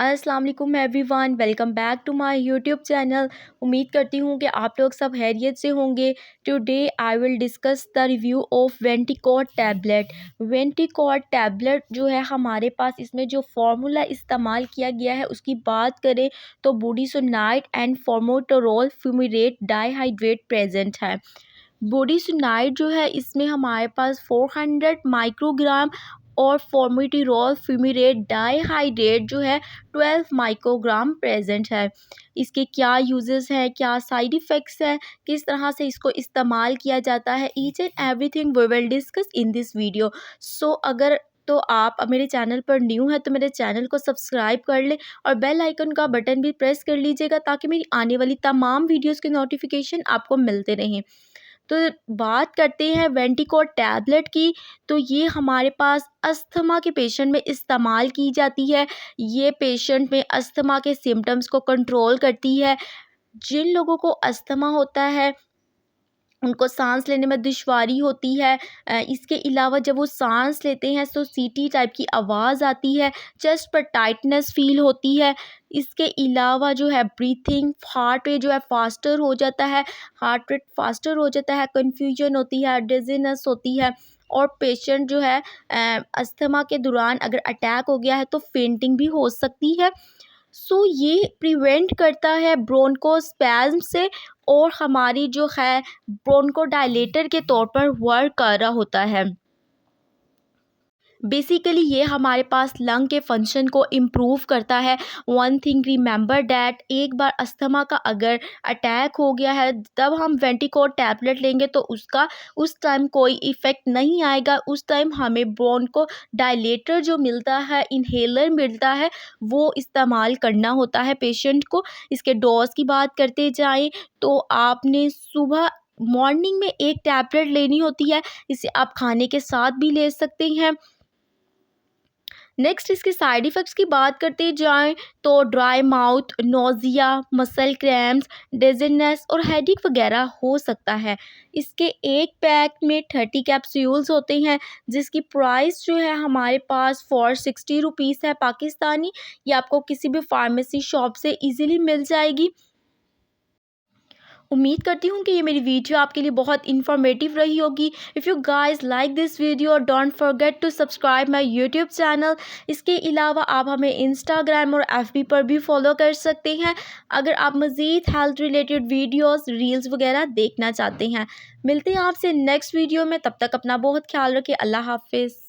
अस्सलाम वालेकुम everyone, welcome back to my YouTube channel. उम्मीद करती हूँ कि आप लोग सब खैरियत से होंगे। Today I will discuss the review of Venticot tablet. Venticot tablet जो है हमारे पास, इसमें जो फार्मूला इस्तेमाल किया गया है उसकी बात करें तो बुडिसोनाइड एंड फॉर्मोटोरोल फ्यूमिरेट डाईहाइड्रेट प्रेजेंट है। बुडिसोनाइड जो है इसमें हमारे पास 400 माइक्रोग्राम और फॉर्मिटिरोल फ्यूमिरेट डाईहाइड्रेट जो है 12 माइक्रोग्राम प्रेजेंट है। इसके क्या यूजेस हैं, क्या साइड इफ़ेक्ट्स हैं, किस तरह से इसको इस्तेमाल किया जाता है, each and everything we will discuss in this video. So अगर तो आप मेरे चैनल पर न्यू है तो मेरे चैनल को सब्सक्राइब कर लें और बेल आइकन का बटन भी प्रेस कर लीजिएगा ताकि मेरी आने वाली तमाम वीडियोस के नोटिफिकेशन आपको मिलते रहें। तो बात करते हैं वेंटिकॉट टैबलेट की। तो ये हमारे पास अस्थमा के पेशेंट में इस्तेमाल की जाती है। ये पेशेंट में अस्थमा के सिम्टम्स को कंट्रोल करती है। जिन लोगों को अस्थमा होता है उनको सांस लेने में दुश्वारी होती है। इसके अलावा जब वो सांस लेते हैं तो सीटी टाइप की आवाज़ आती है, चेस्ट पर टाइटनेस फील होती है। इसके अलावा जो है ब्रीथिंग, हार्ट रेट जो है फास्टर हो जाता है, हार्ट रेट फास्टर हो जाता है, कन्फ्यूजन होती है, डिजीनेस होती है। और पेशेंट जो है अस्थमा के दौरान अगर अटैक हो गया है तो फेंटिंग भी हो सकती है। सो ये प्रिवेंट करता है ब्रोंकोस्पैज्म से और हमारी जो है ब्रोंकोडायलेटर के तौर पर वर्क कर रहा होता है। बेसिकली ये हमारे पास लंग के फंक्शन को इम्प्रूव करता है। वन थिंग रिमेंबर डैट, एक बार अस्थमा का अगर अटैक हो गया है तब हम वेंटिकॉट टैबलेट लेंगे तो उसका उस टाइम कोई इफ़ेक्ट नहीं आएगा। उस टाइम हमें ब्रोंको डायलेटर जो मिलता है, इन्हेलर मिलता है, वो इस्तेमाल करना होता है पेशेंट को। इसके डोज की बात करते जाएँ तो आपने सुबह मॉर्निंग में एक टैबलेट लेनी होती है। इसे आप खाने के साथ भी ले सकते हैं। नेक्स्ट इसके साइड इफ़ेक्ट्स की बात करते जाएँ तो dry mouth, nausea, muscle cramps, dizziness और हेडेक वगैरह हो सकता है। इसके एक पैक में 30 कैप्सूल्स होते हैं जिसकी प्राइस जो है हमारे पास फॉर 60 रुपीज़ है पाकिस्तानी। ये आपको किसी भी फार्मेसी शॉप से ईज़िली मिल जाएगी। उम्मीद करती हूँ कि ये मेरी वीडियो आपके लिए बहुत इन्फॉर्मेटिव रही होगी। If you guys like this video don't forget to subscribe my YouTube channel. इसके अलावा आप हमें इंस्टाग्राम और एफबी पर भी फॉलो कर सकते हैं अगर आप मज़ीद हेल्थ रिलेटेड वीडियोस, रील्स वगैरह देखना चाहते हैं। मिलते हैं आपसे नेक्स्ट वीडियो में, तब तक अपना बहुत ख्याल रखिए। अल्लाह हाफिज़।